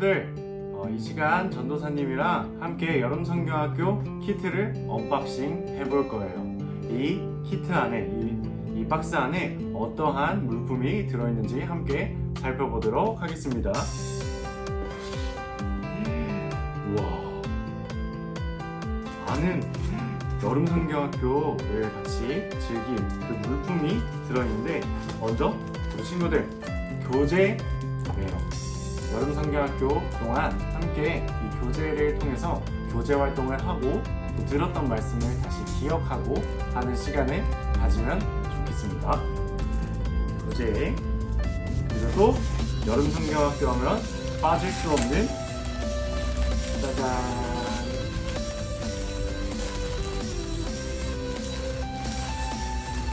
친구들, 이 시간 전도사님이랑 함께 여름성경학교 키트를 언박싱 해볼 거예요. 이 키트 안에, 이 박스 안에 어떠한 물품이 들어있는지 함께 살펴보도록 하겠습니다. 우와, 많은 여름성경학교를 같이 즐길 그 물품이 들어있는데, 먼저 우리 친구들 교재예요. 여름성경학교 동안 함께 이 교재를 통해서 교재 활동을 하고 또 들었던 말씀을 다시 기억하고 하는 시간을 가지면 좋겠습니다. 교재, 그리고 여름성경학교 하면 빠질 수 없는 짜잔,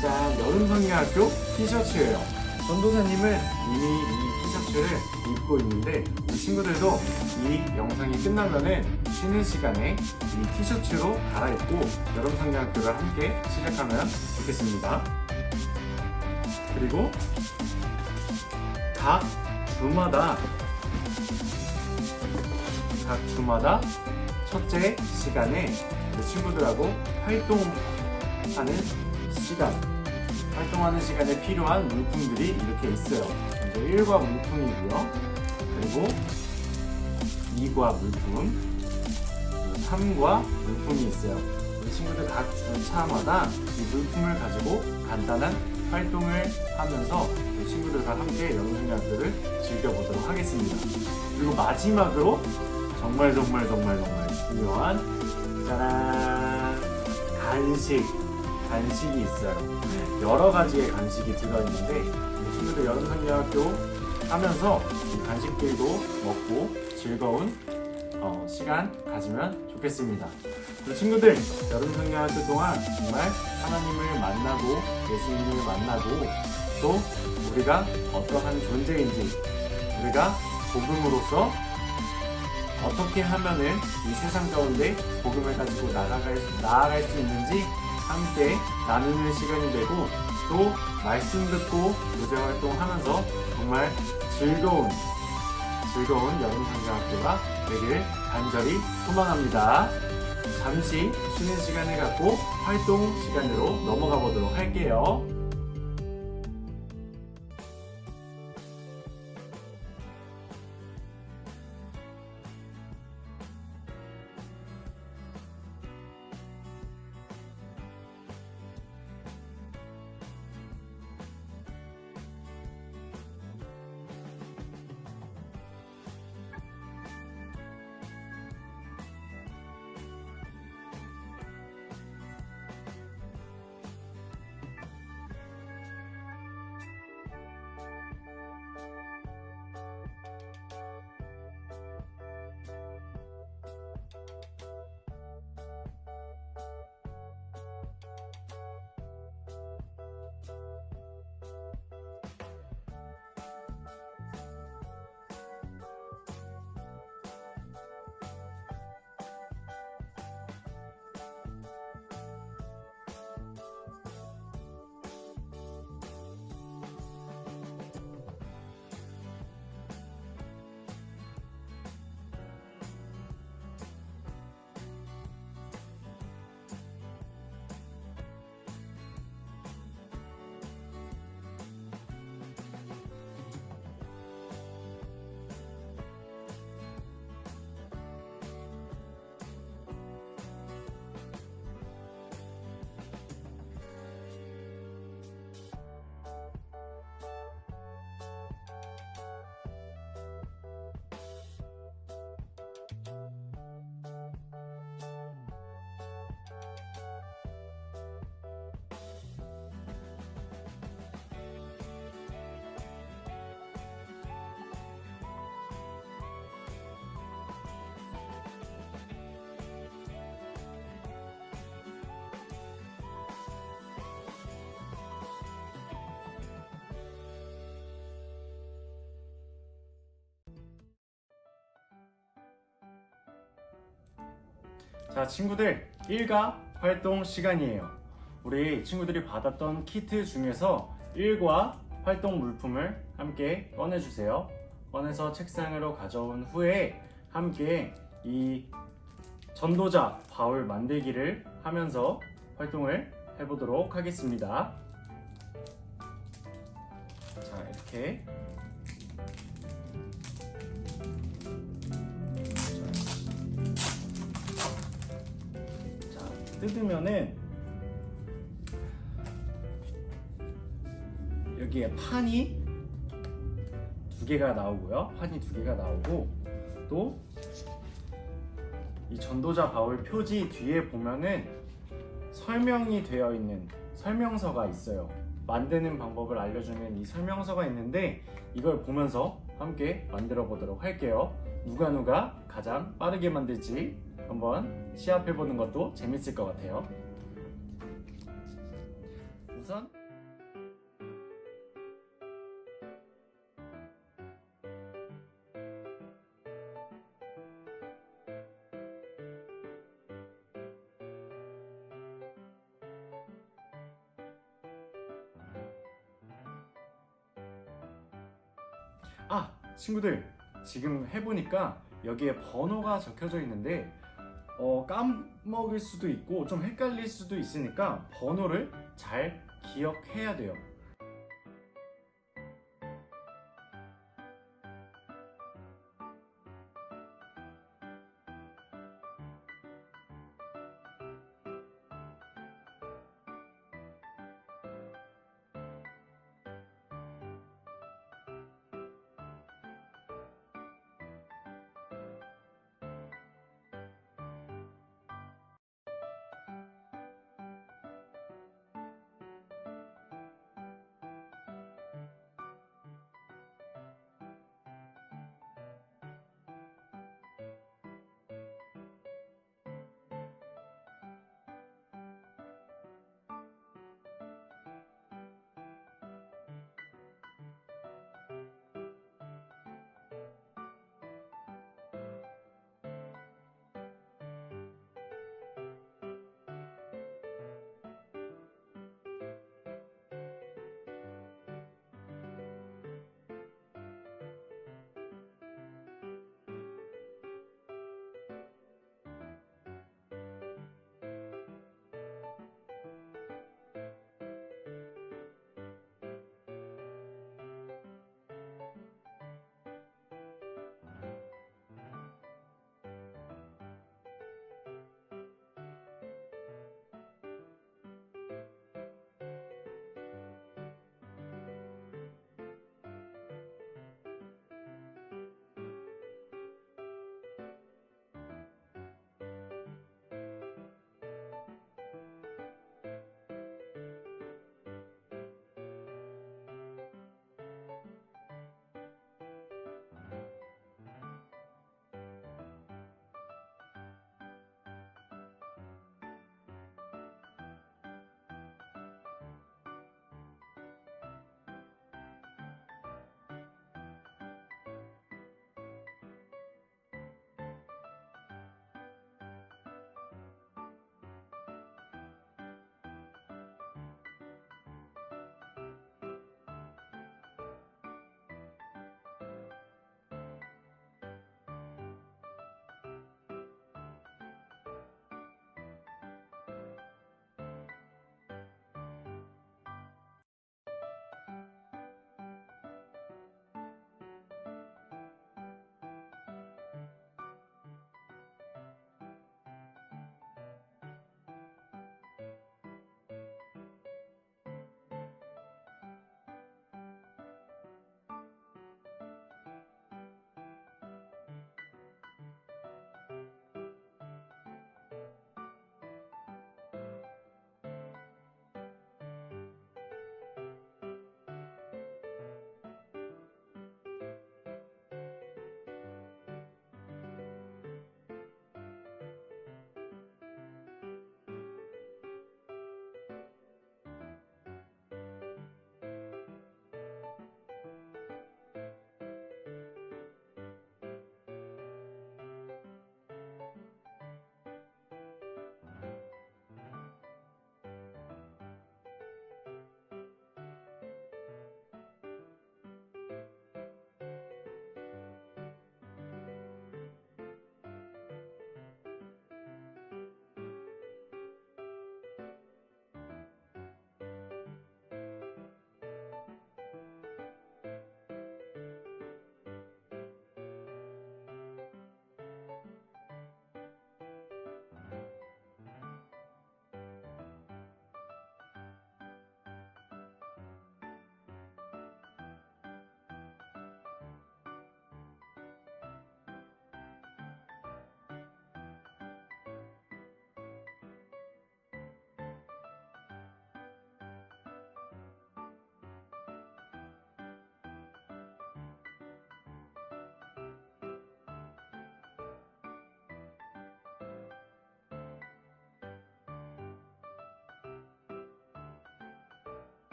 짠, 여름성경학교 티셔츠예요. 전도사님은 이미 이 티셔츠를 입고 있는데, 우리 친구들도 이 영상이 끝나면은 쉬는 시간에 이 티셔츠로 갈아입고 여름성경학교를 함께 시작하면 좋겠습니다. 그리고 각 주마다 첫째 시간에 우리 친구들하고 활동하는 시간에 필요한 물품들이 이렇게 있어요. 먼저 1과 물품이고요. 그리고 2과 물품, 그리고 3과 물품이 있어요. 우리 친구들 각 주차마다 이 물품을 가지고 간단한 활동을 하면서 우리 친구들과 함께 여름성경학교를 즐겨보도록 하겠습니다. 그리고 마지막으로 정말 중요한 짜란, 간식이 있어요. 여러 가지의 간식이 들어있는데, 우리 친구들 여름성경학교 하면서 이 간식들도 먹고 즐거운 시간 가지면 좋겠습니다. 우리 친구들 여름성경학교 동안 정말 하나님을 만나고 예수님을 만나고 또 우리가 어떠한 존재인지, 우리가 복음으로서 어떻게 하면은 이 세상 가운데 복음을 가지고 나아갈 수 있는지 함께 나누는 시간이 되고, 또 말씀 듣고 교제 활동하면서 정말 즐거운 여름성경학교가 되길 간절히 소망합니다. 잠시 쉬는 시간을 갖고 활동 시간으로 넘어가 보도록 할게요. 자, 친구들, 일과 활동 시간이에요. 우리 친구들이 받았던 키트 중에서 일과 활동 물품을 함께 꺼내주세요. 꺼내서 책상으로 가져온 후에 함께 이 전도자 바울 만들기를 하면서 활동을 해보도록 하겠습니다. 자, 이렇게 뜯으면은 여기에 판이 두 개가 나오고요. 판이 두 개가 나오고 또 이 전도자 바울 표지 뒤에 보면은 설명이 되어 있는 설명서가 있어요. 만드는 방법을 알려주는 이 설명서가 있는데 이걸 보면서 함께 만들어 보도록 할게요. 누가 가장 빠르게 만들지 한번 시합해 보는 것도 재밌을 것 같아요. 우선 친구들, 지금 해보니까 여기에 번호가 적혀져 있는데 까먹을 수도 있고 좀 헷갈릴 수도 있으니까 번호를 잘 기억해야 돼요.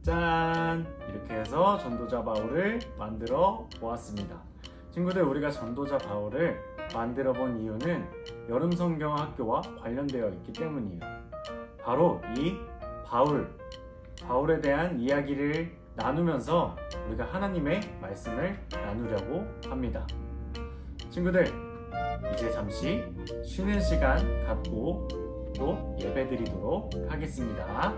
짠! 이렇게 해서 전도자 바울을 만들어 보았습니다. 친구들, 우리가 전도자 바울을 만들어 본 이유는 여름성경학교와 관련되어 있기 때문이에요. 바로 이 바울에 대한 이야기를 나누면서 우리가 하나님의 말씀을 나누려고 합니다. 친구들, 이제 잠시 쉬는 시간 갖고 또 예배 드리도록 하겠습니다.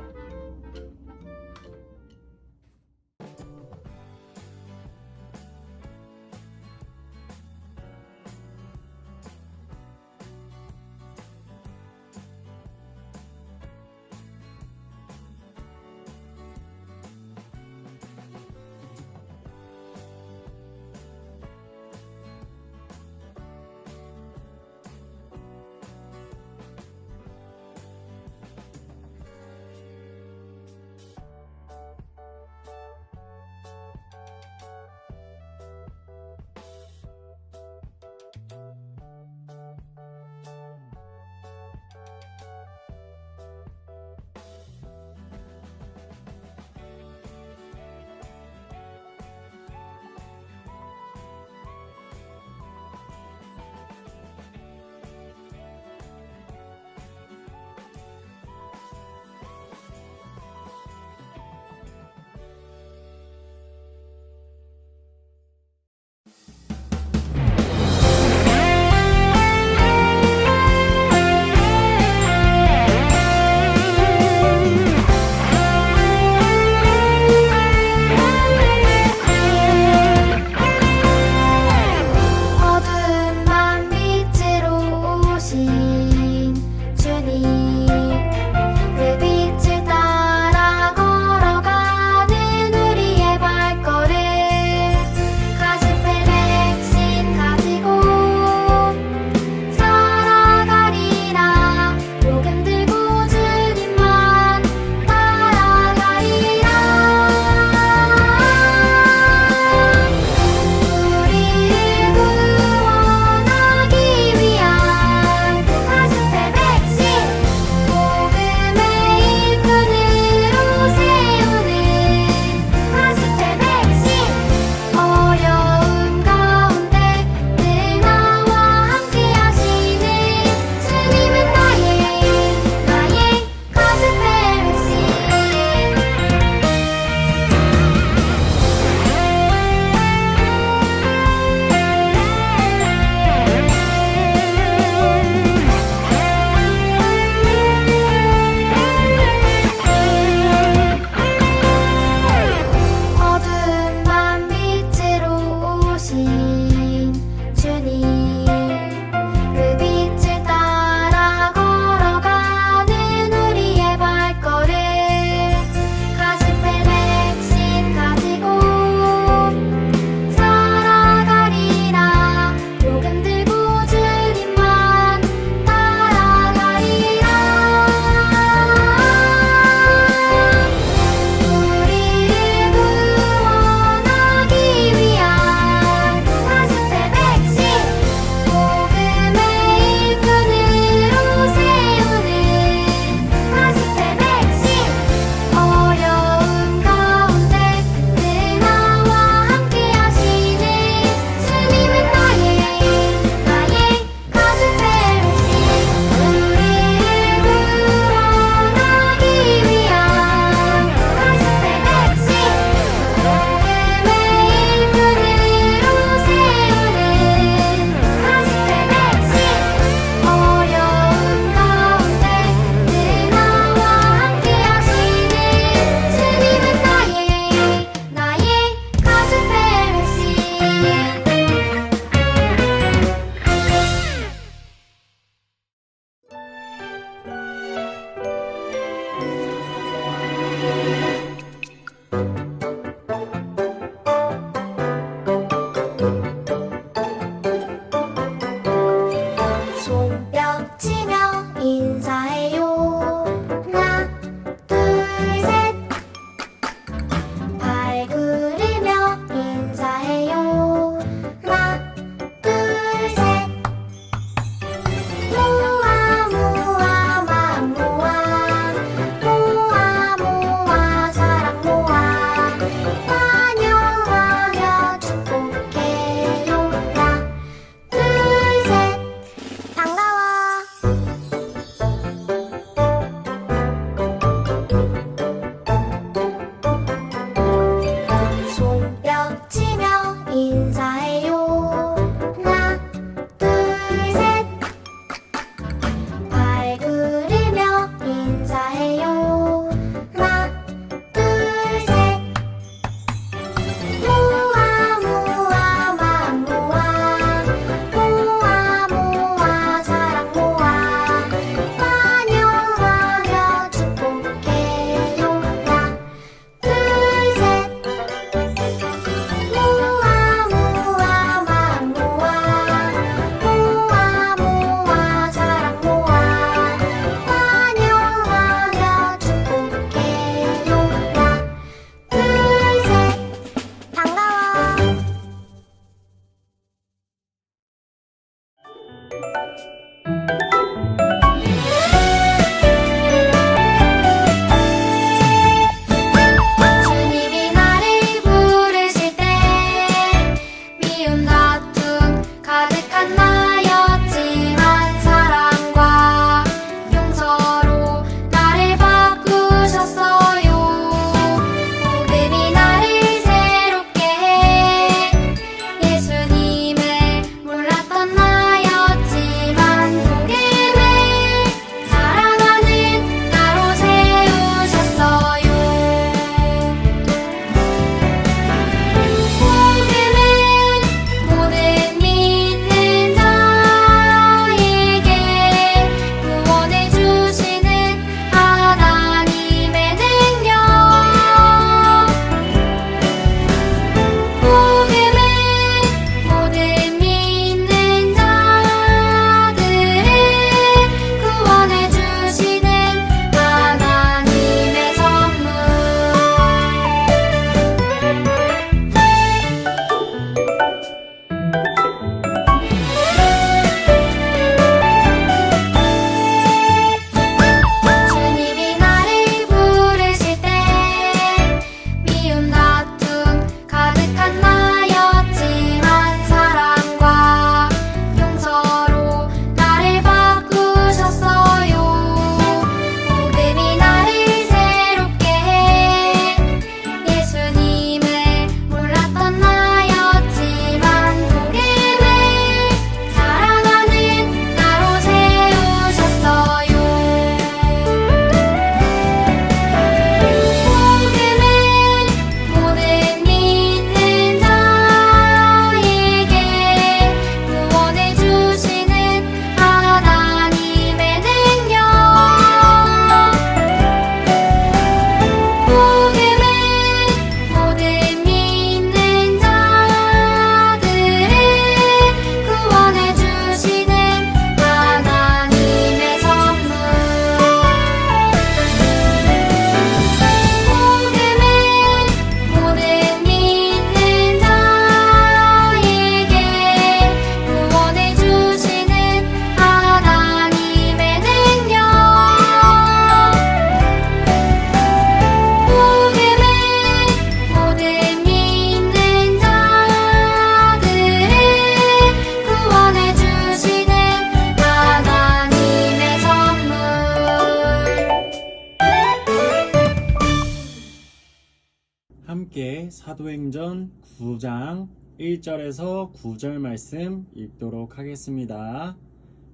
함께 사도행전 9장 1절에서 9절 말씀 읽도록 하겠습니다.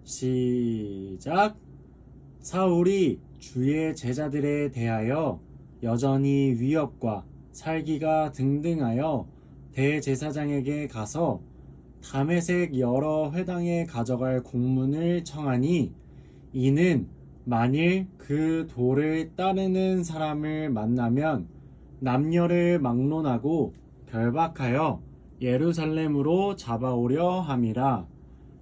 시작! 사울이 주의 제자들에 대하여 여전히 위협과 살기가 등등하여 대제사장에게 가서 다메섹 여러 회당에 가져갈 공문을 청하니, 이는 만일 그 도를 따르는 사람을 만나면 남녀를 막론하고 결박하여 예루살렘으로 잡아오려 함이라.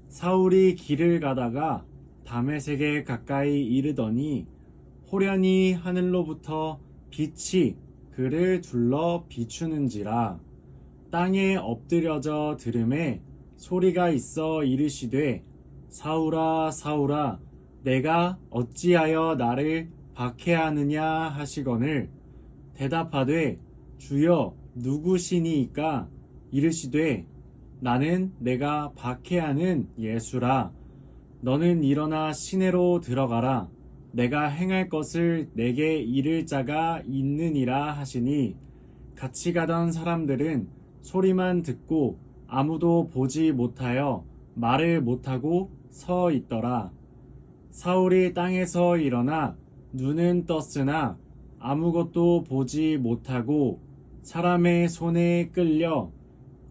사울이 길을 가다가 다메섹에 가까이 이르더니 호련히 하늘로부터 빛이 그를 둘러 비추는지라. 땅에 엎드려져 들음에 소리가 있어 이르시되, 사울아 사울아, 내가 어찌하여 나를 박해하느냐 하시거늘, 대답하되 주여 누구시니이까? 이르시되, 나는 내가 박해하는 예수라. 너는 일어나 시내로 들어가라. 내가 행할 것을 내게 이를 자가 있느니라 하시니, 같이 가던 사람들은 소리만 듣고 아무도 보지 못하여 말을 못하고 서 있더라. 사울이 땅에서 일어나 눈은 떴으나 아무것도 보지 못하고 사람의 손에 끌려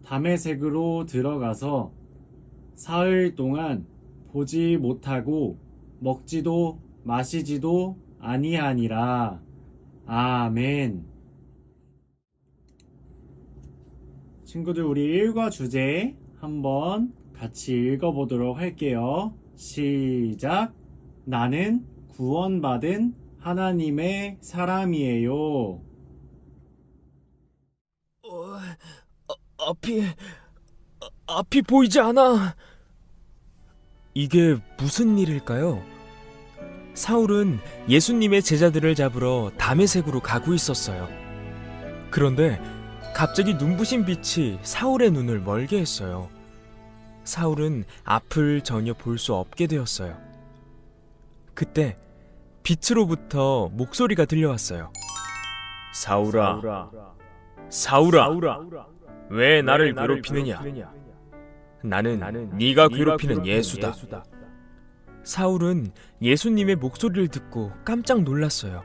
다메섹으로 들어가서 사흘 동안 보지 못하고 먹지도 마시지도 아니하니라. 아멘. 친구들, 우리 일과 주제 한번 같이 읽어보도록 할게요. 시작! 나는 구원받은 하나님의 사람이에요. 앞이 보이지 않아. 이게 무슨 일일까요? 사울은 예수님의 제자들을 잡으러 다메섹으로 가고 있었어요. 그런데 갑자기 눈부신 빛이 사울의 눈을 멀게 했어요. 사울은 앞을 전혀 볼 수 없게 되었어요. 그때 빛으로부터 목소리가 들려왔어요. 사울아, 사울아, 왜 나를 괴롭히느냐? 나는 네가 괴롭히는 예수다. 사울은 예수님의 목소리를 듣고 깜짝 놀랐어요.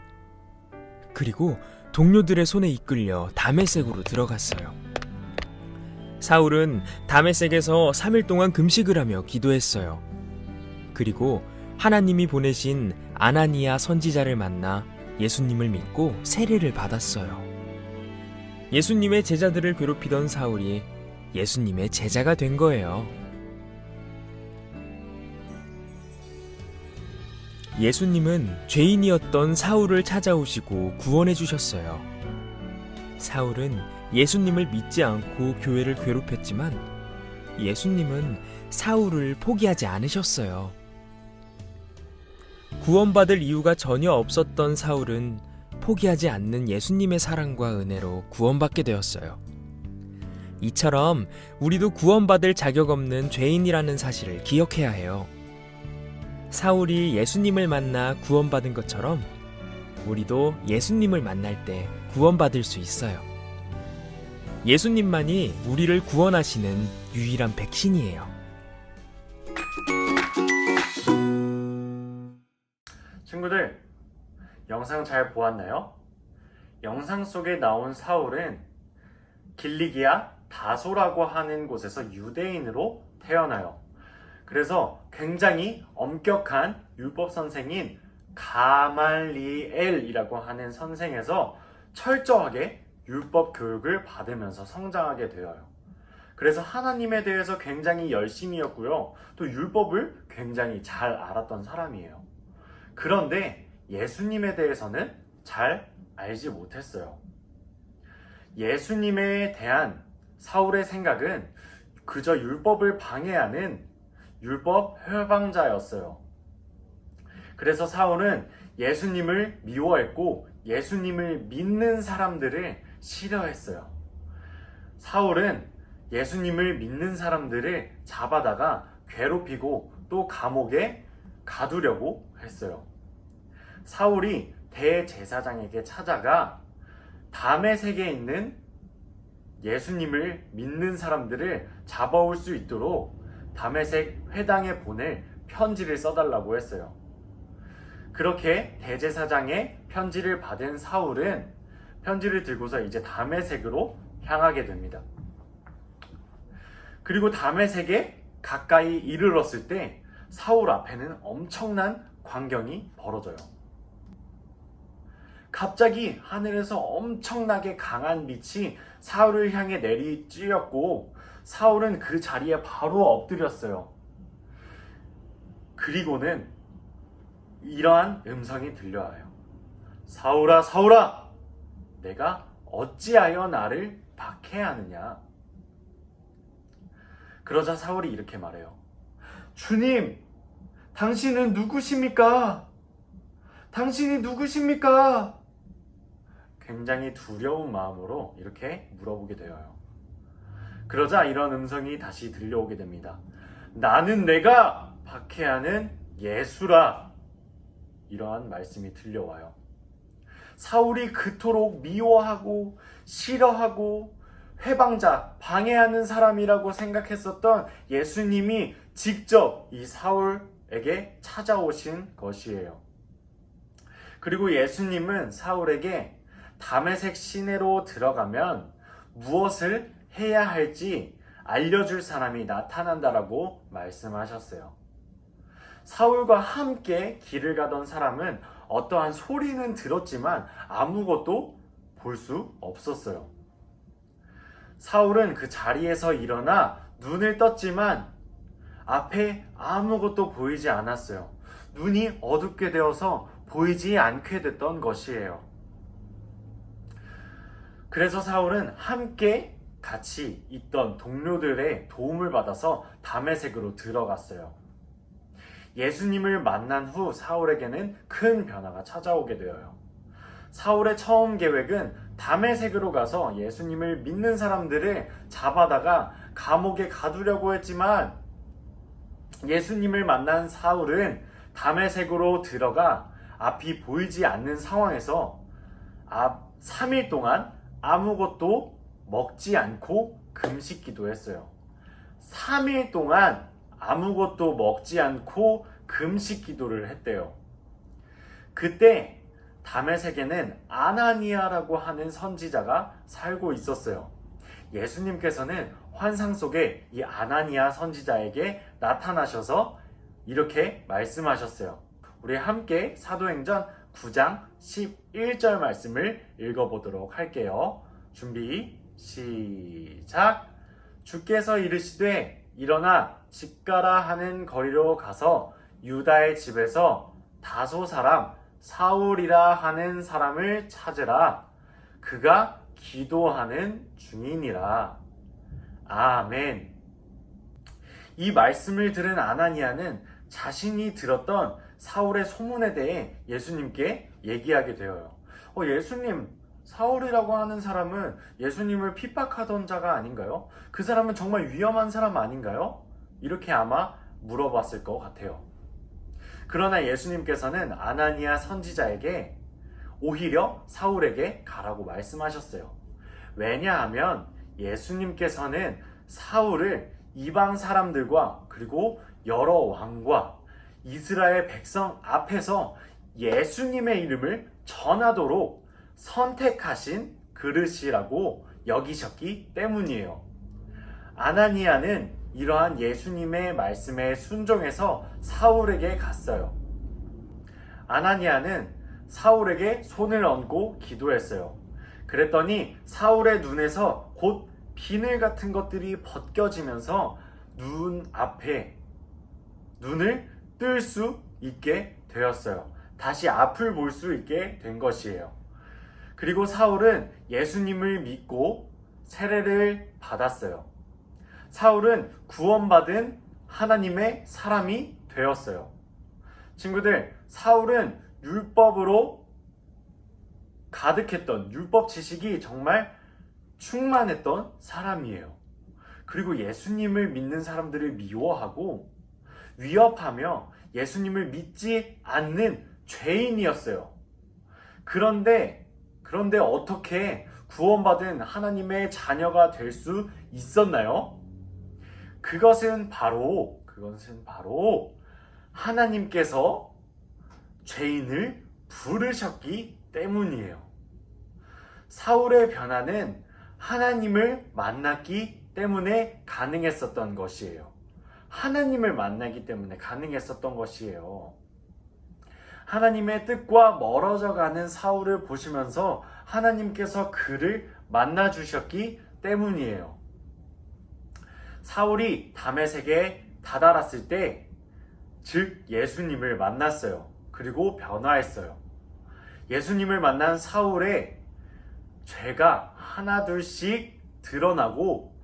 그리고 동료들의 손에 이끌려 다메섹으로 들어갔어요. 사울은 다메섹에서 3일 동안 금식을 하며 기도했어요. 그리고 하나님이 보내신 아나니아 선지자를 만나 예수님을 믿고 세례를 받았어요. 예수님의 제자들을 괴롭히던 사울이 예수님의 제자가 된 거예요. 예수님은 죄인이었던 사울을 찾아오시고 구원해 주셨어요. 사울은 예수님을 믿지 않고 교회를 괴롭혔지만 예수님은 사울을 포기하지 않으셨어요. 구원받을 이유가 전혀 없었던 사울은 포기하지 않는 예수님의 사랑과 은혜로 구원받게 되었어요. 이처럼 우리도 구원받을 자격 없는 죄인이라는 사실을 기억해야 해요. 사울이 예수님을 만나 구원받은 것처럼 우리도 예수님을 만날 때 구원받을 수 있어요. 예수님만이 우리를 구원하시는 유일한 백신이에요. 친구들, 영상 잘 보았나요? 영상 속에 나온 사울은 길리기아 다소라고 하는 곳에서 유대인으로 태어나요. 그래서 굉장히 엄격한 율법 선생인 가말리엘이라고 하는 선생에서 철저하게 율법 교육을 받으면서 성장하게 되어요. 그래서 하나님에 대해서 굉장히 열심이었고요. 또 율법을 굉장히 잘 알았던 사람이에요. 그런데 예수님에 대해서는 잘 알지 못했어요. 예수님에 대한 사울의 생각은 그저 율법을 방해하는 율법 회방자였어요. 그래서 사울은 예수님을 미워했고 예수님을 믿는 사람들을 싫어했어요. 사울은 예수님을 믿는 사람들을 잡아다가 괴롭히고 또 감옥에 가두려고 했어요. 사울이 대제사장에게 찾아가 다메섹에 있는 예수님을 믿는 사람들을 잡아올 수 있도록 다메섹 회당에 보낼 편지를 써달라고 했어요. 그렇게 대제사장의 편지를 받은 사울은 편지를 들고서 이제 다메섹으로 향하게 됩니다. 그리고 다메섹에 가까이 이르렀을 때 사울 앞에는 엄청난 광경이 벌어져요. 갑자기 하늘에서 엄청나게 강한 빛이 사울을 향해 내리쬐었고 사울은 그 자리에 바로 엎드렸어요. 그리고는 이러한 음성이 들려와요. 사울아, 사울아, 내가 어찌하여 나를 박해하느냐? 그러자 사울이 이렇게 말해요. 주님, 당신은 누구십니까? 당신이 누구십니까? 굉장히 두려운 마음으로 이렇게 물어보게 되어요. 그러자 이런 음성이 다시 들려오게 됩니다. 나는 내가 박해하는 예수라. 이러한 말씀이 들려와요. 사울이 그토록 미워하고 싫어하고 회방자, 방해하는 사람이라고 생각했었던 예수님이 직접 이 사울에게 찾아오신 것이에요. 그리고 예수님은 사울에게 다메섹 시내로 들어가면 무엇을 해야 할지 알려줄 사람이 나타난다라고 말씀하셨어요. 사울과 함께 길을 가던 사람은 어떠한 소리는 들었지만 아무것도 볼 수 없었어요. 사울은 그 자리에서 일어나 눈을 떴지만 앞에 아무것도 보이지 않았어요. 눈이 어둡게 되어서 보이지 않게 됐던 것이에요. 그래서 사울은 함께 같이 있던 동료들의 도움을 받아서 다메섹으로 들어갔어요. 예수님을 만난 후 사울에게는 큰 변화가 찾아오게 되어요. 사울의 처음 계획은 다메섹으로 가서 예수님을 믿는 사람들을 잡아다가 감옥에 가두려고 했지만 예수님을 만난 사울은 다메섹으로 들어가 앞이 보이지 않는 상황에서 3일 동안 아무것도 먹지 않고 금식 기도했어요. 3일 동안 아무것도 먹지 않고 금식 기도를 했대요. 그때 다메섹에는 아나니아라고 하는 선지자가 살고 있었어요. 예수님께서는 환상 속에 이 아나니아 선지자에게 나타나셔서 이렇게 말씀하셨어요. 우리 함께 사도행전 9장 11절 말씀을 읽어보도록 할게요. 준비, 시작! 주께서 이르시되 일어나 집가라 하는 거리로 가서 유다의 집에서 다소 사람 사울이라 하는 사람을 찾으라. 그가 기도하는 중이니라. 아멘. 이 말씀을 들은 아나니아는 자신이 들었던 사울의 소문에 대해 예수님께 얘기하게 되어요. 예수님, 사울이라고 하는 사람은 예수님을 핍박하던 자가 아닌가요? 그 사람은 정말 위험한 사람 아닌가요? 이렇게 아마 물어봤을 것 같아요. 그러나 예수님께서는 아나니아 선지자에게 오히려 사울에게 가라고 말씀하셨어요. 왜냐하면 예수님께서는 사울을 이방 사람들과 그리고 여러 왕과 이스라엘 백성 앞에서 예수님의 이름을 전하도록 선택하신 그릇이라고 여기셨기 때문이에요. 아나니아는 이러한 예수님의 말씀에 순종해서 사울에게 갔어요. 아나니아는 사울에게 손을 얹고 기도했어요. 그랬더니 사울의 눈에서 곧 비늘 같은 것들이 벗겨지면서 눈을 뜰 수 있게 되었어요. 다시 앞을 볼 수 있게 된 것이에요. 그리고 사울은 예수님을 믿고 세례를 받았어요. 사울은 구원받은 하나님의 사람이 되었어요. 친구들, 사울은 율법으로 가득했던 율법 지식이 정말 충만했던 사람이에요. 그리고 예수님을 믿는 사람들을 미워하고 위협하며 예수님을 믿지 않는 죄인이었어요. 그런데 그런데 어떻게 구원받은 하나님의 자녀가 될 수 있었나요? 그것은 바로 하나님께서 죄인을 부르셨기 때문이에요. 사울의 변화는 하나님을 만났기 때문에 가능했었던 것이에요. 하나님을 만나기 때문에 가능했었던 것이에요. 하나님의 뜻과 멀어져 가는 사울을 보시면서 하나님께서 그를 만나 주셨기 때문이에요. 사울이 다메섹에 다다랐을 때, 즉 예수님을 만났어요. 그리고 변화했어요. 예수님을 만난 사울의 죄가 하나둘씩 드러나고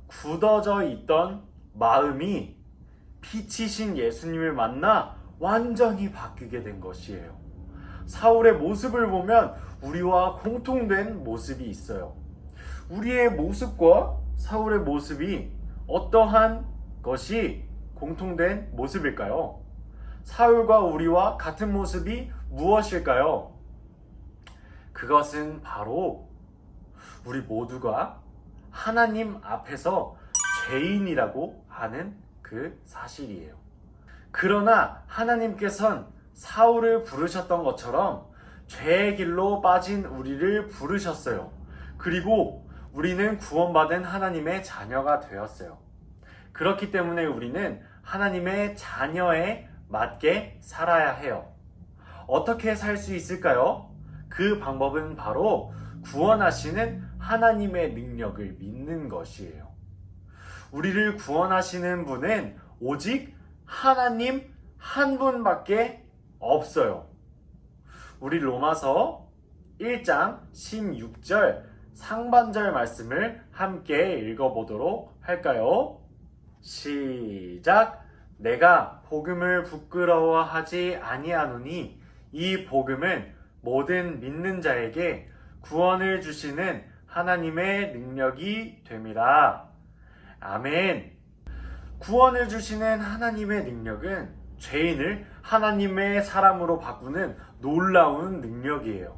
굳어져 있던 마음이 피치신 예수님을 만나 완전히 바뀌게 된 것이에요. 사울의 모습을 보면 우리와 공통된 모습이 있어요. 우리의 모습과 사울의 모습이 어떠한 것이 공통된 모습일까요? 사울과 우리와 같은 모습이 무엇일까요? 그것은 바로 우리 모두가 하나님 앞에서 죄인이라고 하는 그 사실이에요. 그러나 하나님께서는 사울을 부르셨던 것처럼 죄의 길로 빠진 우리를 부르셨어요. 그리고 우리는 구원받은 하나님의 자녀가 되었어요. 그렇기 때문에 우리는 하나님의 자녀에 맞게 살아야 해요. 어떻게 살 수 있을까요? 그 방법은 바로 구원하시는 하나님의 능력을 믿는 것이에요. 우리를 구원하시는 분은 오직 하나님 한 분밖에 없어요. 우리 로마서 1장 16절 상반절 말씀을 함께 읽어보도록 할까요? 시작! 내가 복음을 부끄러워하지 아니하노니 이 복음은 모든 믿는 자에게 구원을 주시는 하나님의 능력이 됨이라. 아멘. 구원을 주시는 하나님의 능력은 죄인을 하나님의 사람으로 바꾸는 놀라운 능력이에요.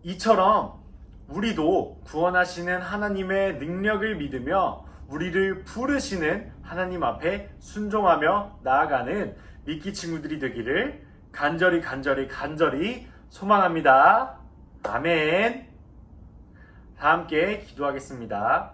이처럼 우리도 구원하시는 하나님의 능력을 믿으며 우리를 부르시는 하나님 앞에 순종하며 나아가는 미끼 친구들이 되기를 간절히 소망합니다. 아멘. 다 함께 기도하겠습니다.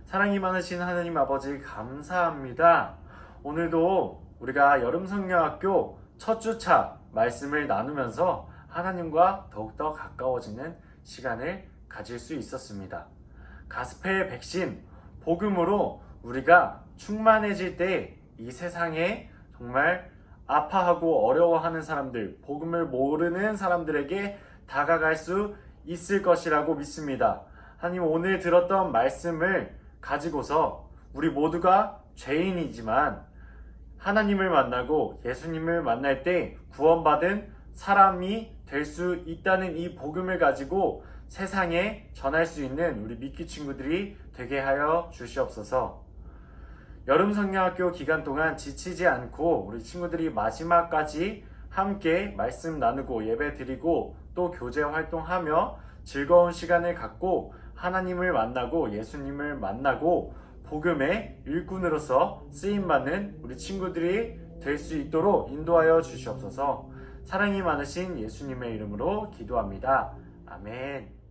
사랑이 많으신 하나님 아버지 감사합니다. 오늘도 우리가 여름성령학교 첫 주차 말씀을 나누면서 하나님과 더욱더 가까워지는 시간을 가질 수 있었습니다. 가스펠 백신, 복음으로 우리가 충만해질 때 이 세상에 정말 아파하고 어려워하는 사람들, 복음을 모르는 사람들에게 다가갈 수 있을 것이라고 믿습니다. 하나님, 오늘 들었던 말씀을 가지고서 우리 모두가 죄인이지만 하나님을 만나고 예수님을 만날 때 구원받은 사람이 될 수 있다는 이 복음을 가지고 세상에 전할 수 있는 우리 미끼 친구들이 되게 하여 주시옵소서. 여름성령학교 기간 동안 지치지 않고 우리 친구들이 마지막까지 함께 말씀 나누고 예배 드리고 또 교제 활동하며 즐거운 시간을 갖고 하나님을 만나고 예수님을 만나고 복음의 일꾼으로서 쓰임받는 우리 친구들이 될 수 있도록 인도하여 주시옵소서. 사랑이 많으신 예수님의 이름으로 기도합니다. 아멘.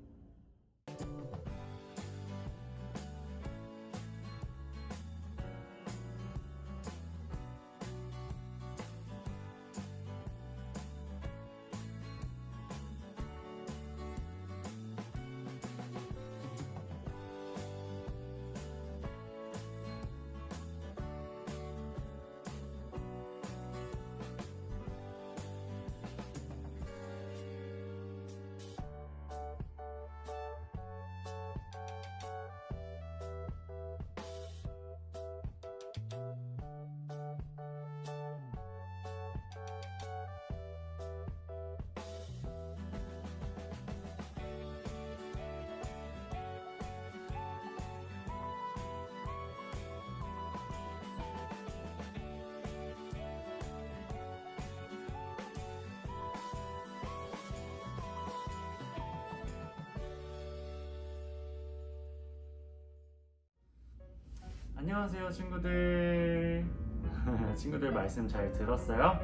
안녕하세요 친구들. 친구들 말씀 잘 들었어요?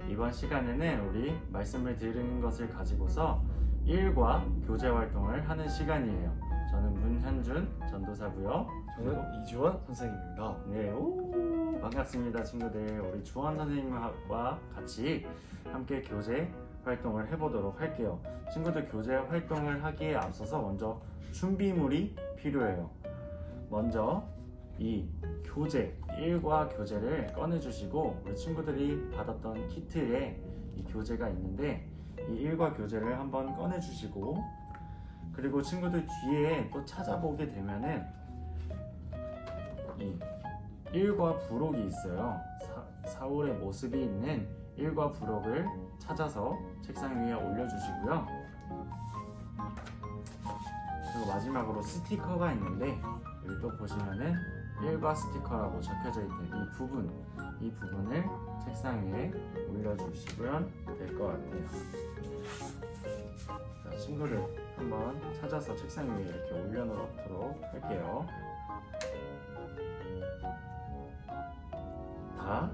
이번 시간에는 우리 말씀을 들은 것을 가지고서 일과 교제 활동을 하는 시간이에요. 저는 문현준 전도사고요. 저는 이주원 선생님입니다. 네, 오, 반갑습니다 친구들. 우리 주원 선생님과 같이 함께 교제 활동을 해보도록 할게요. 친구들 교제 활동을 하기에 앞서서 먼저 준비물이 필요해요. 먼저 이 교재, 일과 교재를 꺼내주시고 우리 친구들이 받았던 키트에 이 교재가 있는데 이 일과 교재를 한번 꺼내주시고 그리고 친구들 뒤에 또 찾아보게 되면은 이 일과 부록이 있어요. 사울의 모습이 있는 일과 부록을 찾아서 책상 위에 올려주시고요. 그리고 마지막으로 스티커가 있는데 여기 또 보시면은 일과 스티커라고 적혀져 있는 이 부분을 책상 위에 올려주시면 될 것 같아요. 자, 친구를 한번 찾아서 책상 위에 이렇게 올려놓도록 할게요. 다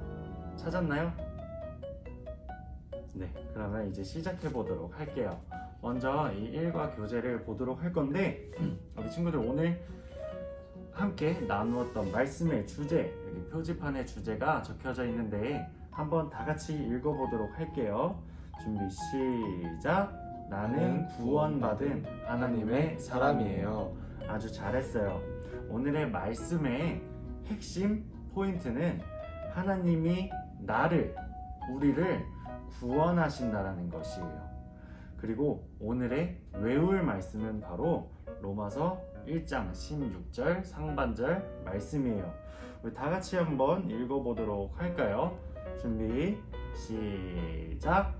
찾았나요? 네, 그러면 이제 시작해 보도록 할게요. 먼저 이 일과 교재를 보도록 할 건데 우리 친구들 오늘 함께 나누었던 말씀의 주제, 여기 표지판의 주제가 적혀져 있는데 한번 다 같이 읽어보도록 할게요. 준비 시작. 나는 구원받은 하나님의 사람이에요. 아주 잘했어요. 오늘의 말씀의 핵심 포인트는 하나님이 우리를 구원하신다라는 것이에요. 그리고 오늘의 외울 말씀은 바로 로마서 1장 16절 상반절 말씀이에요. 우리 다 같이 한번 읽어보도록 할까요? 준비 시작.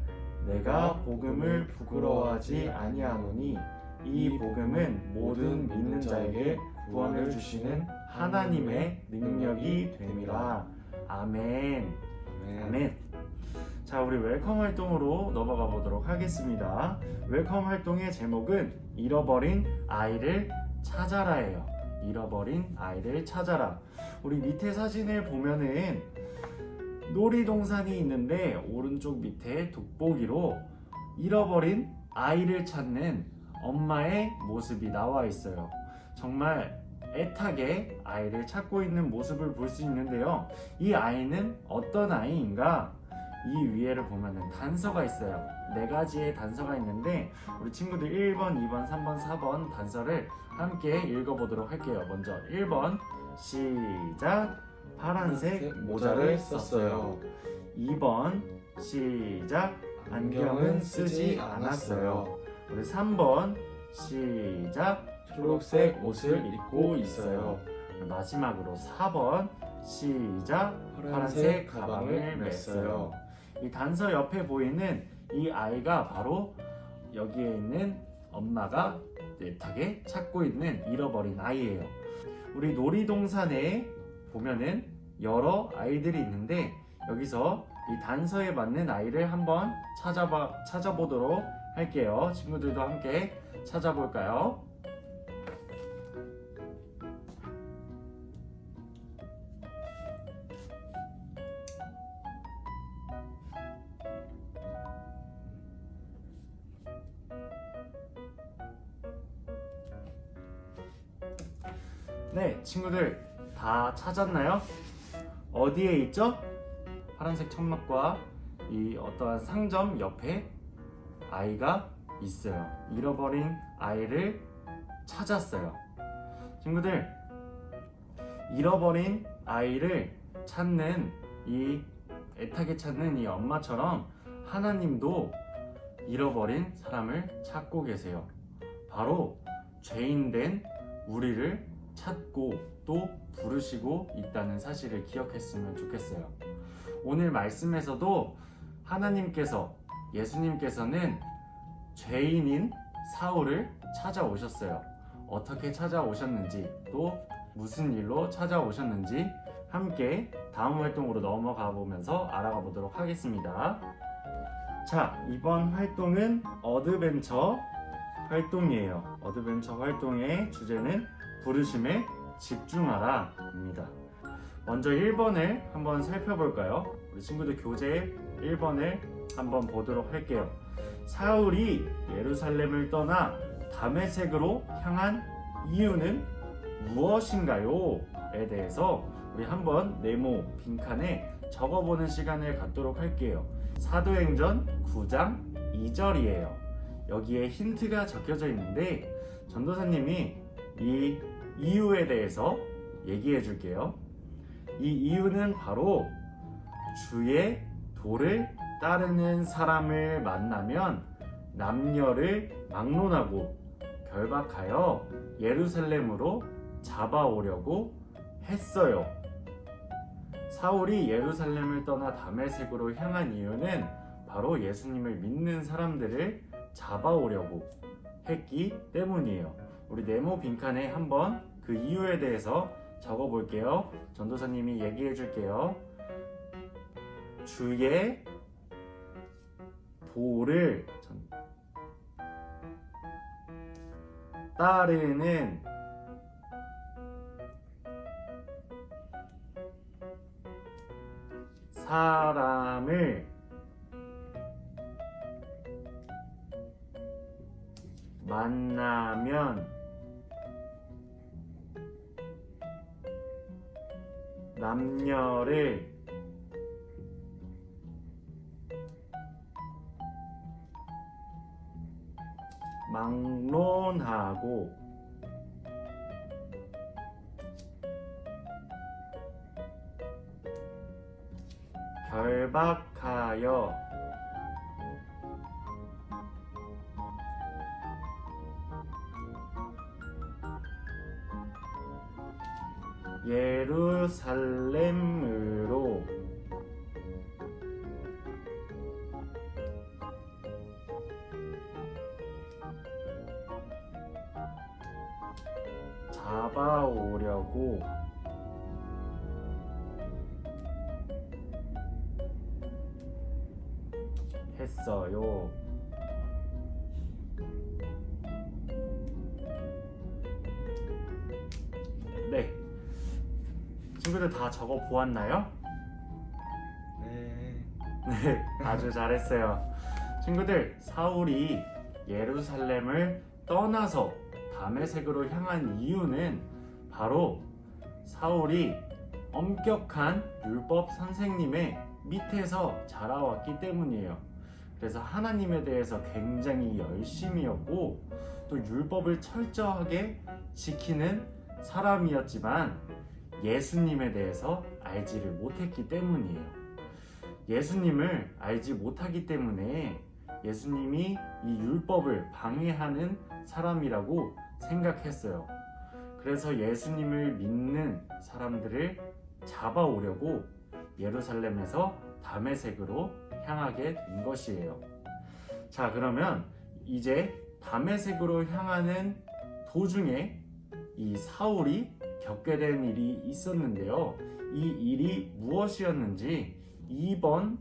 내가 복음을 부끄러워하지 아니하노니 이 복음은 모든 믿는 자에게 구원을 주시는 하나님의 능력이 됨이라. 아멘. 아멘. 자, 우리 웰컴 활동으로 넘어가 보도록 하겠습니다. 웰컴 활동의 제목은 잃어버린 아이를 찾아라예요. 잃어버린 아이를 찾아라. 우리 밑에 사진을 보면은 놀이동산이 있는데 오른쪽 밑에 돋보기로 잃어버린 아이를 찾는 엄마의 모습이 나와 있어요. 정말 애타게 아이를 찾고 있는 모습을 볼 수 있는데요. 이 아이는 어떤 아이인가? 이 위에를 보면은 단서가 있어요. 4가지의 단서가 있는데 우리 친구들 1번, 2번, 3번, 4번 단서를 함께 읽어보도록 할게요. 먼저 1번 시작. 파란색 모자를 썼어요. 2번 시작. 안경은 쓰지 않았어요. 우리 3번 시작. 초록색 옷을 입고 있어요. 마지막으로 4번 시작. 파란색 가방을 맸어요. 이 단서 옆에 보이는 이 아이가 바로 여기에 있는 엄마가 애타게 찾고 있는 잃어버린 아이예요. 우리 놀이동산에 보면은 여러 아이들이 있는데 여기서 이 단서에 맞는 아이를 한번 찾아보도록 할게요. 친구들도 함께 찾아볼까요? 네, 친구들 다 찾았나요? 어디에 있죠? 파란색 천막과 이 어떠한 상점 옆에 아이가 있어요. 잃어버린 아이를 찾았어요. 친구들, 잃어버린 아이를 찾는 애타게 찾는 이 엄마처럼 하나님도 잃어버린 사람을 찾고 계세요. 바로 죄인된 우리를 찾고 또 부르시고 있다는 사실을 기억했으면 좋겠어요. 오늘 말씀에서도 예수님께서는 죄인인 사울을 찾아오셨어요. 어떻게 찾아오셨는지 또 무슨 일로 찾아오셨는지 함께 다음 활동으로 넘어가 보면서 알아가 보도록 하겠습니다. 자, 이번 활동은 어드벤처 활동이에요. 어드벤처 활동의 주제는 부르심에 집중하라 입니다. 먼저 1번을 한번 살펴볼까요? 우리 친구들 교재 1번을 한번 보도록 할게요. 사울이 예루살렘을 떠나 다메섹으로 향한 이유는 무엇인가요? 에 대해서 우리 한번 네모 빈칸에 적어보는 시간을 갖도록 할게요. 사도행전 9장 2절이에요. 여기에 힌트가 적혀져 있는데 전도사님이 이 이유에 대해서 얘기해 줄게요. 이 이유는 바로 주의 도를 따르는 사람을 만나면 남녀를 막론하고 결박하여 예루살렘으로 잡아오려고 했어요. 사울이 예루살렘을 떠나 다메섹으로 향한 이유는 바로 예수님을 믿는 사람들을 잡아오려고 했기 때문이에요. 우리 네모 빈칸에 한번 그 이유에 대해서 적어 볼게요. 전도사님이 얘기해 줄게요. 주의 도를 따르는 사람을 만나면 남녀를 막론하고 결박하여 예루살렘으로 잡아오려고 했어요. 네, 친구들 다 적어 보았나요? 네. 네, 아주 잘했어요. 친구들, 사울이 예루살렘을 떠나서 다메섹으로 향한 이유는 바로 사울이 엄격한 율법 선생님의 밑에서 자라왔기 때문이에요. 그래서 하나님에 대해서 굉장히 열심이었고 또 율법을 철저하게 지키는 사람이었지만 예수님에 대해서 알지를 못했기 때문이에요. 예수님을 알지 못하기 때문에 예수님이 이 율법을 방해하는 사람이라고 생각했어요. 그래서 예수님을 믿는 사람들을 잡아오려고 예루살렘에서 다메섹으로 향하게 된 것이에요. 자, 그러면 이제 다메섹으로 향하는 도중에 이 사울이 겪게 된 일이 있었는데요. 이 일이 무엇이었는지 2번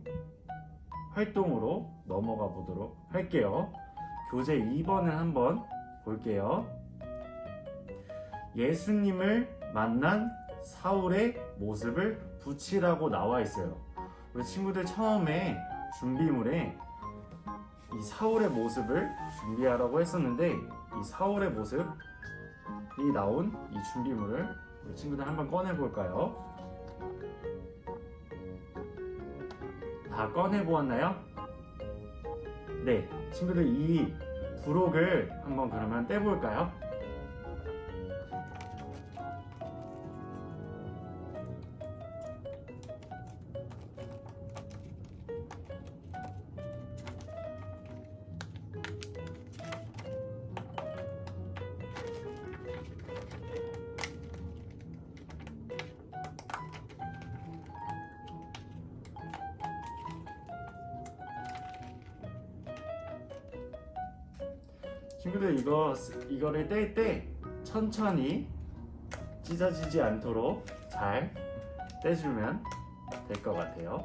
활동으로 넘어가 보도록 할게요. 교재 2번을 한번 볼게요. 예수님을 만난 사울의 모습을 붙이라고 나와 있어요. 우리 친구들 처음에 준비물에 이 사울의 모습을 준비하라고 했었는데 이 사울의 모습이 나온 이 준비물을 우리 친구들 한번 꺼내 볼까요? 다 꺼내 보았나요? 네, 친구들 이 부록을 한번 그러면 떼볼까요? 친구들 이거를 뗄 때 천천히 찢어지지 않도록 잘 떼주면 될 것 같아요.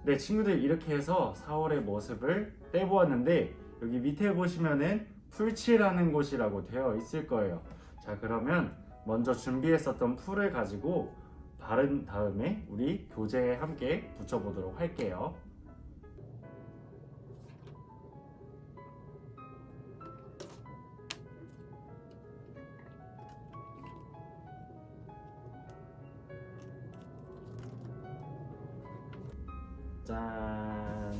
네, 친구들 이렇게 해서 사울의 모습을 떼보았는데 여기 밑에 보시면은 풀칠하는 곳이라고 되어 있을 거예요. 자, 그러면 먼저 준비했었던 풀을 가지고 바른 다음에 우리 교재에 함께 붙여보도록 할게요. 짠!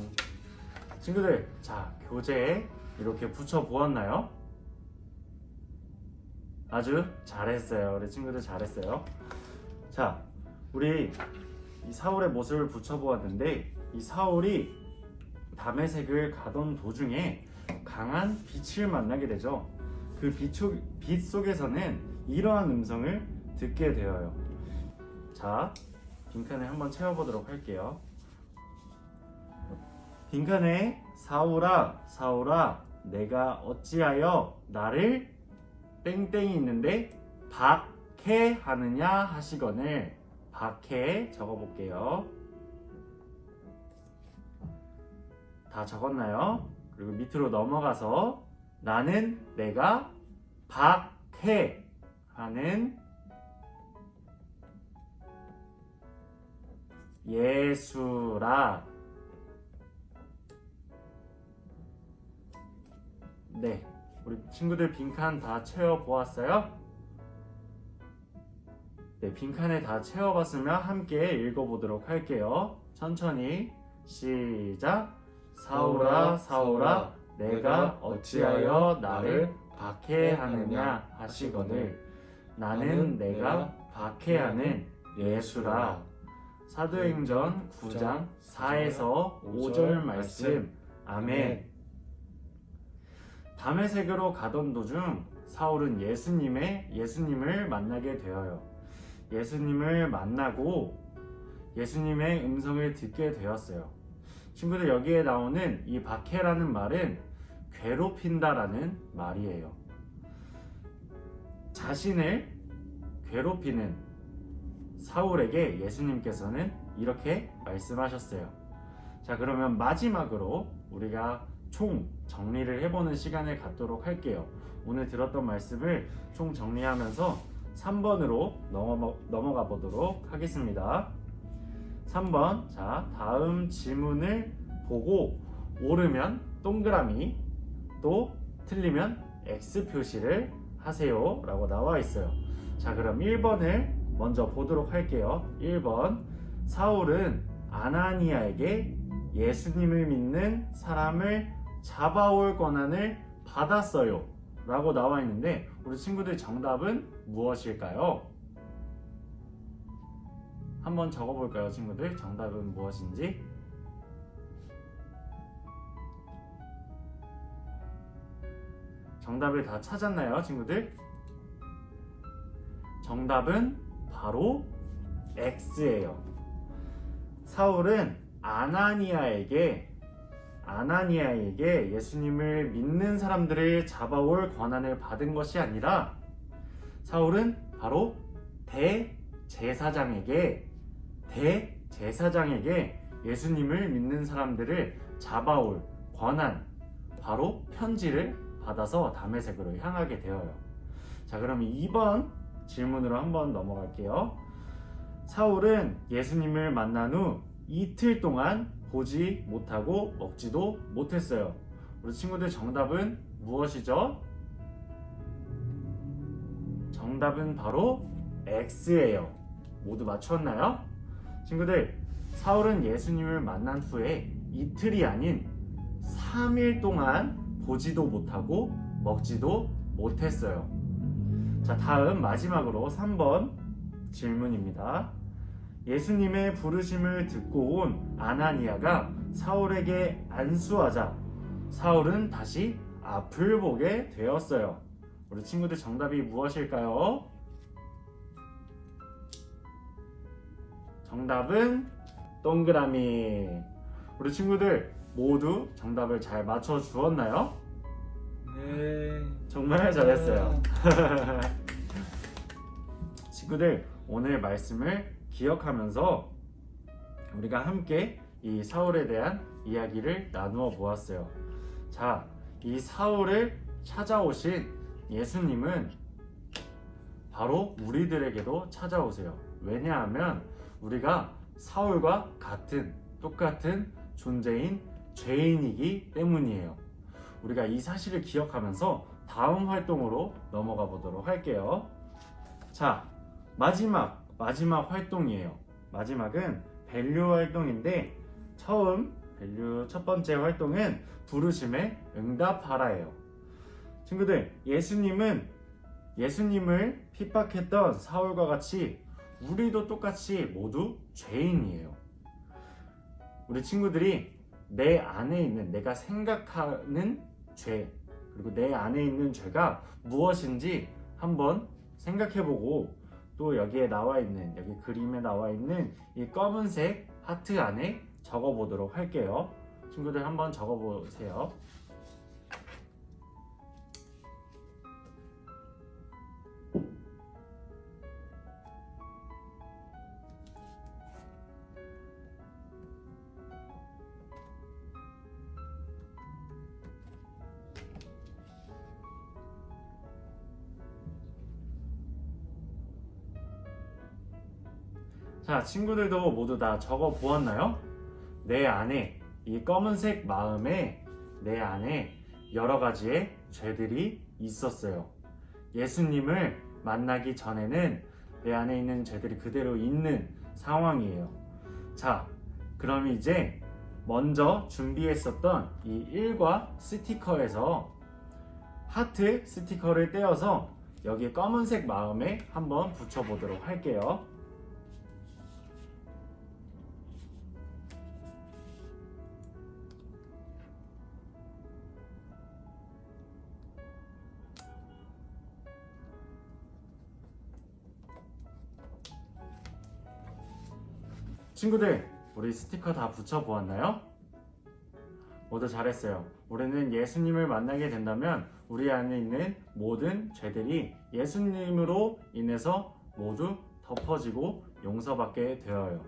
친구들, 자, 교재에 이렇게 붙여 보았나요? 아주 잘했어요. 우리 친구들 잘했어요. 자, 우리 이 사울의 모습을 붙여 보았는데, 이 사울이 다메섹을 가던 도중에 강한 빛을 만나게 되죠. 그 빛 속에서는 이러한 음성을 듣게 되어요. 자, 빈칸을 한번 채워보도록 할게요. 빈칸에 사울아, 사울아, 내가 어찌하여 나를 땡땡이 있는데 박해하느냐 하시거늘. 박해 적어볼게요. 다 적었나요? 그리고 밑으로 넘어가서 나는 내가 박해하는 예수라. 네, 우리 친구들 빈칸 다 채워보았어요? 네, 빈칸에 다 채워봤으면 함께 읽어보도록 할게요. 천천히 시작. 사울아, 사울아, 내가 어찌하여 나를 박해하느냐 하시거늘. 나는 내가 박해하는 예수라. 사도행전 9장 4에서 5절 말씀. 아멘. 다메섹으로 가던 도중 사울은 예수님을 만나게 되어요. 예수님을 만나고 예수님의 음성을 듣게 되었어요. 친구들, 여기에 나오는 이 박해라는 말은 괴롭힌다라는 말이에요. 자신을 괴롭히는 사울에게 예수님께서는 이렇게 말씀하셨어요. 자, 그러면 마지막으로 우리가 총 정리를 해보는 시간을 갖도록 할게요. 오늘 들었던 말씀을 총 정리하면서 3번으로 넘어가 보도록 하겠습니다. 3번, 자, 다음 질문을 보고 옳으면 동그라미, 또 틀리면 X 표시를 하세요 라고 나와 있어요. 자, 그럼 1번을 먼저 보도록 할게요. 1번, 사울은 아나니아에게 예수님을 믿는 사람을 잡아올 권한을 받았어요 라고 나와 있는데, 우리 친구들 정답은 무엇일까요? 한번 적어볼까요, 친구들? 정답은 무엇인지? 정답을 다 찾았나요, 친구들? 정답은 바로 X예요. 사울은 아나니아에게 예수님을 믿는 사람들을 잡아올 권한을 받은 것이 아니라, 사울은 바로 대제사장에게 예수님을 믿는 사람들을 잡아올 권한, 바로 편지를 받아서 다메섹으로 향하게 되어요. 자, 그럼 2번 질문으로 한번 넘어갈게요. 사울은 예수님을 만난 후 이틀 동안 보지 못하고 먹지도 못했어요. 우리 친구들 정답은 무엇이죠? 정답은 바로 X예요. 모두 맞췄나요? 친구들, 사울은 예수님을 만난 후에 이틀이 아닌 3일 동안 보지도 못하고 먹지도 못했어요. 자, 다음 마지막으로 3번 질문입니다. 예수님의 부르심을 듣고 온 아나니아가 사울에게 안수하자 사울은 다시 앞을 보게 되었어요. 우리 친구들 정답이 무엇일까요? 정답은 동그라미. 우리 친구들 모두 정답을 잘 맞춰 주었나요? 네. 정말 잘했어요. 친구들, 오늘 말씀을 기억하면서 우리가 함께 이 사울에 대한 이야기를 나누어 보았어요. 자, 이 사울을 찾아오신 예수님은 바로 우리들에게도 찾아오세요. 왜냐하면 우리가 사울과 똑같은 존재인 죄인이기 때문이에요. 우리가 이 사실을 기억하면서 다음 활동으로 넘어가 보도록 할게요. 자, 마지막 활동이에요. 마지막은 밸류 활동인데 첫 번째 활동은 부르심에 응답하라예요. 친구들, 예수님을 핍박했던 사울과 같이 우리도 똑같이 모두 죄인이에요. 우리 친구들이 내 안에 있는 내가 생각하는 죄, 그리고 내 안에 있는 죄가 무엇인지 한번 생각해보고, 또 여기 그림에 나와 있는 이 검은색 하트 안에 적어보도록 할게요. 친구들 한번 적어보세요. 자, 친구들도 모두 다 적어 보았나요? 내 안에, 이 검은색 마음에 내 안에 여러 가지의 죄들이 있었어요. 예수님을 만나기 전에는 내 안에 있는 죄들이 그대로 있는 상황이에요. 자, 그럼 이제 먼저 준비했었던 이 1과 스티커에서 하트 스티커를 떼어서 여기 검은색 마음에 한번 붙여보도록 할게요. 친구들, 우리 스티커 다 붙여보았나요? 모두 잘했어요. 우리는 예수님을 만나게 된다면 우리 안에 있는 모든 죄들이 예수님으로 인해서 모두 덮어지고 용서받게 되어요.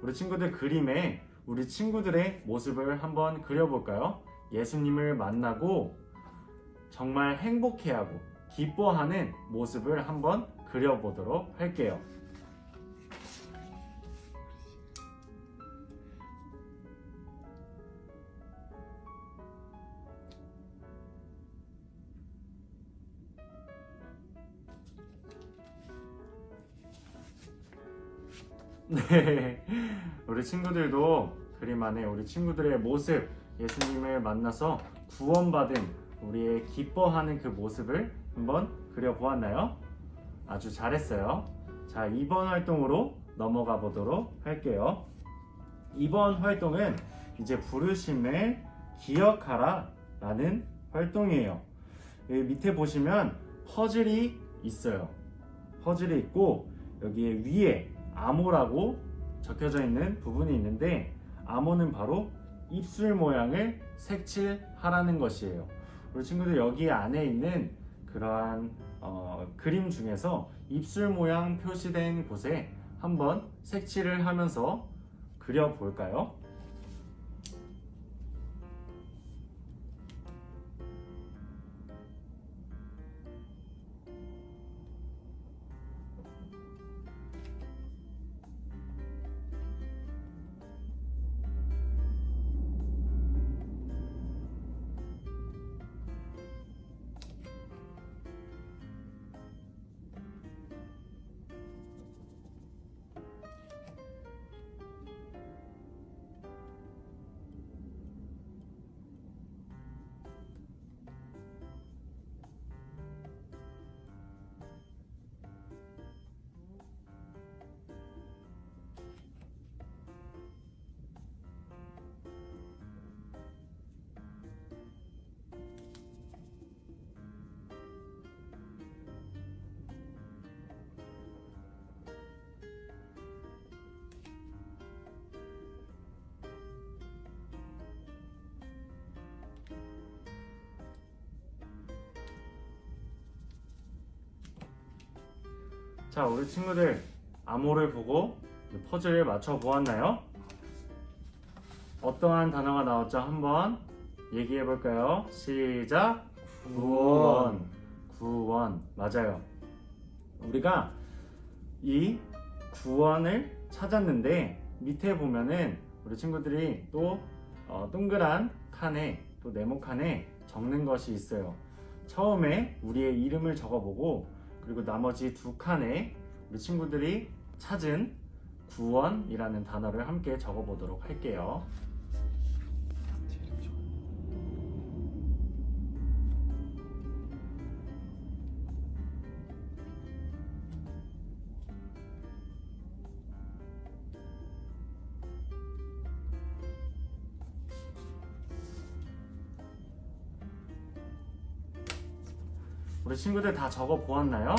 우리 친구들, 그림에 우리 친구들의 모습을 한번 그려볼까요? 예수님을 만나고 정말 행복해하고 기뻐하는 모습을 한번 그려보도록 할게요. 네, 우리 친구들도 그림 안에 우리 친구들의 모습, 예수님을 만나서 구원받은 우리의 기뻐하는 그 모습을 한번 그려보았나요? 아주 잘했어요. 자, 2번 활동으로 넘어가 보도록 할게요. 2번 활동은 이제 부르심을 기억하라 라는 활동이에요. 여기 밑에 보시면 퍼즐이 있어요. 퍼즐이 있고 여기에 위에 암호라고 적혀져 있는 부분이 있는데, 암호는 바로 입술 모양을 색칠하라는 것이에요. 우리 친구들, 여기 안에 있는 그러한 그림 중에서 입술 모양 표시된 곳에 한번 색칠을 하면서 그려볼까요? 자, 우리 친구들 암호를 보고 퍼즐을 맞춰 보았나요? 어떠한 단어가 나왔죠? 한번 얘기해 볼까요? 시작. 구원. 구원. 맞아요. 우리가 이 구원을 찾았는데 밑에 보면은 우리 친구들이 또 동그란 칸에 또 네모칸에 적는 것이 있어요. 처음에 우리의 이름을 적어보고 그리고 나머지 두 칸에 우리 친구들이 찾은 구원이라는 단어를 함께 적어보도록 할게요. 우리 친구들 다 적어 보았나요?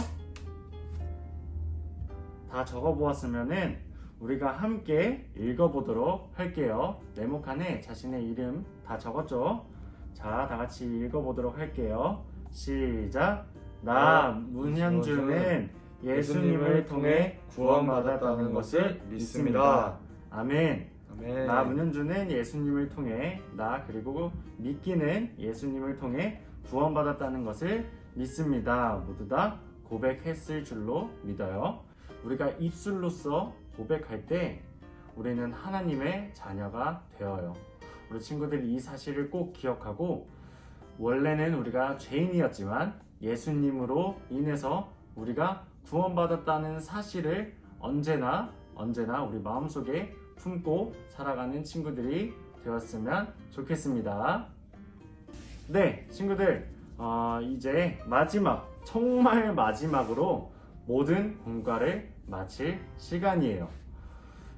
다 적어 보았으면은 우리가 함께 읽어 보도록 할게요. 네모칸에 자신의 이름 다 적었죠? 자, 다 같이 읽어 보도록 할게요. 시작. 나 문현주는 예수님을 통해 구원받았다는 것을 믿습니다. 아멘. 아멘. 나 문현주는 예수님을 통해 그리고 믿기는 예수님을 통해 구원받았다는 것을 믿습니다. 모두 다 고백했을 줄로 믿어요. 우리가 입술로써 고백할 때 우리는 하나님의 자녀가 되어요. 우리 친구들이 이 사실을 꼭 기억하고 원래는 우리가 죄인이었지만 예수님으로 인해서 우리가 구원받았다는 사실을 언제나 우리 마음속에 품고 살아가는 친구들이 되었으면 좋겠습니다. 네, 친구들 이제 정말 마지막으로 모든 공과를 마칠 시간이에요.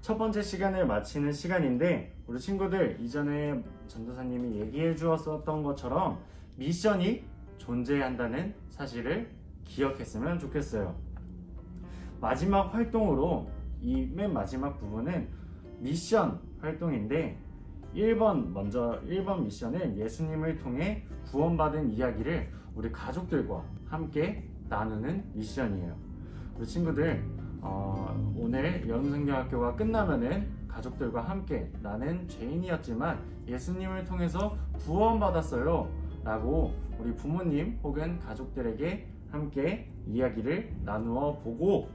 첫 번째 시간을 마치는 시간인데 우리 친구들 이전에 전도사님이 얘기해 주었던 것처럼 미션이 존재한다는 사실을 기억했으면 좋겠어요. 마지막 활동으로 이 맨 마지막 부분은 미션 활동인데 1번 미션은 예수님을 통해 구원받은 이야기를 우리 가족들과 함께 나누는 미션이에요. 우리 친구들 오늘 여름성경학교가 끝나면은 가족들과 함께 나는 죄인이었지만 예수님을 통해서 구원받았어요 라고 우리 부모님 혹은 가족들에게 함께 이야기를 나누어 보고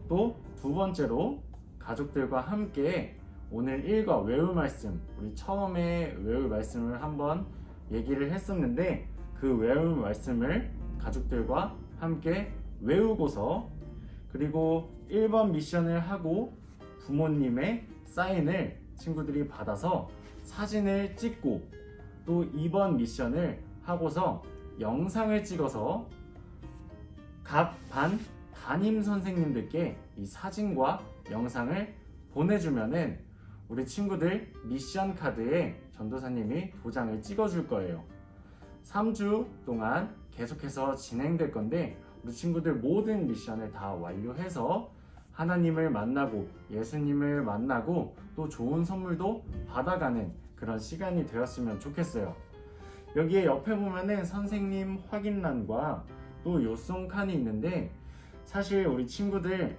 또 두 번째로 가족들과 함께 오늘 읽어 외울 말씀, 우리 처음에 외울 말씀을 한번 얘기를 했었는데 그 외울 말씀을 가족들과 함께 외우고서 그리고 1번 미션을 하고 부모님의 사인을 친구들이 받아서 사진을 찍고 또 2번 미션을 하고서 영상을 찍어서 각 반 담임 선생님들께 이 사진과 영상을 보내주면은 우리 친구들 미션 카드에 전도사님이 도장을 찍어줄 거예요. 3주 동안 계속해서 진행될 건데 우리 친구들 모든 미션을 다 완료해서 하나님을 만나고 예수님을 만나고 또 좋은 선물도 받아가는 그런 시간이 되었으면 좋겠어요. 여기에 옆에 보면은 선생님 확인란과 또 요송 칸이 있는데 사실 우리 친구들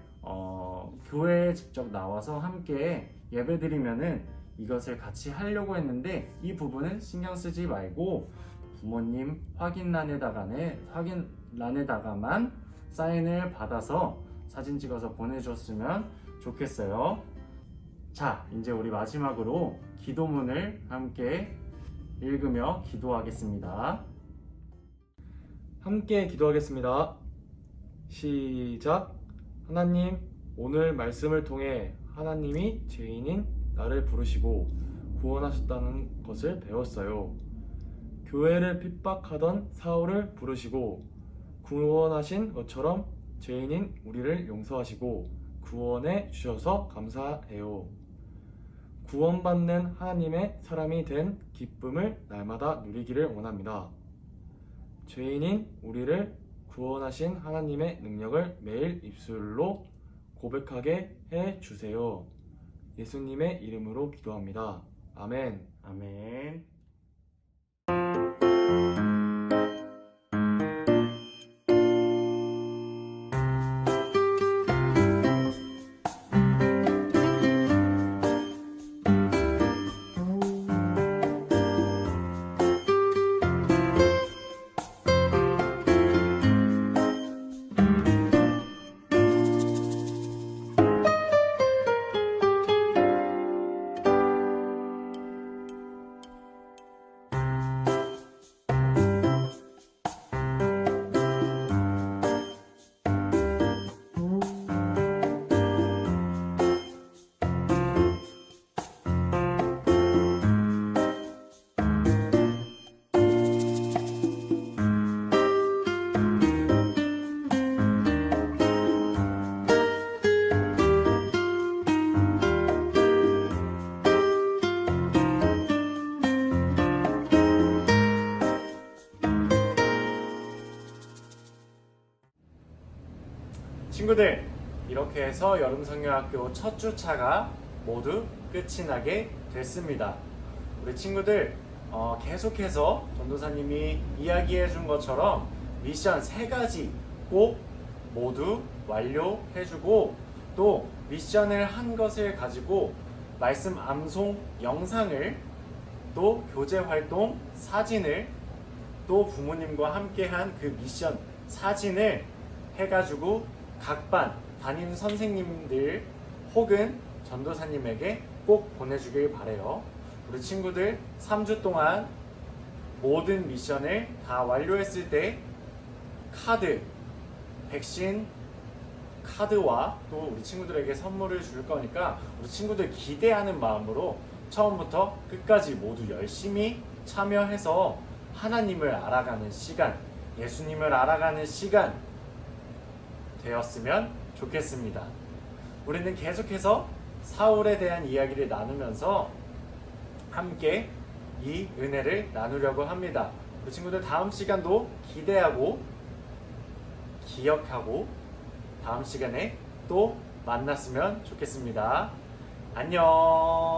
교회에 직접 나와서 함께 예배드리면은 이것을 같이 하려고 했는데 이 부분은 신경 쓰지 말고 부모님 확인란에다가만 사인을 받아서 사진 찍어서 보내줬으면 좋겠어요. 자, 이제 우리 마지막으로 기도문을 함께 읽으며 기도하겠습니다. 함께 기도하겠습니다. 시작. 하나님, 오늘 말씀을 통해 하나님이 죄인인 나를 부르시고 구원하셨다는 것을 배웠어요. 교회를 핍박하던 사울을 부르시고 구원하신 것처럼 죄인인 우리를 용서하시고 구원해 주셔서 감사해요. 구원받는 하나님의 사람이 된 기쁨을 날마다 누리기를 원합니다. 죄인인 우리를 구원하신 하나님의 능력을 매일 입술로 고백하게 해 주세요. 예수님의 이름으로 기도합니다. 아멘. 아멘. 친구들, 이렇게 해서 여름성경학교 첫 주차가 모두 끝이 나게 됐습니다. 우리 친구들 계속해서 전도사님이 이야기해 준 것처럼 미션 3가지 꼭 모두 완료해주고, 또 미션을 한 것을 가지고 말씀 암송 영상을, 또 교재활동 사진을, 또 부모님과 함께한 그 미션 사진을 해가지고 각 반 담임 선생님들 혹은 전도사님에게 꼭 보내주길 바래요. 우리 친구들 3주 동안 모든 미션을 다 완료했을 때 카드, 백신 카드와 또 우리 친구들에게 선물을 줄 거니까 우리 친구들 기대하는 마음으로 처음부터 끝까지 모두 열심히 참여해서 하나님을 알아가는 시간, 예수님을 알아가는 시간 되었으면 좋겠습니다. 우리는 계속해서 사울에 대한 이야기를 나누면서 함께 이 은혜를 나누려고 합니다. 우리 친구들 다음 시간도 기대하고 기억하고 다음 시간에 또 만났으면 좋겠습니다. 안녕.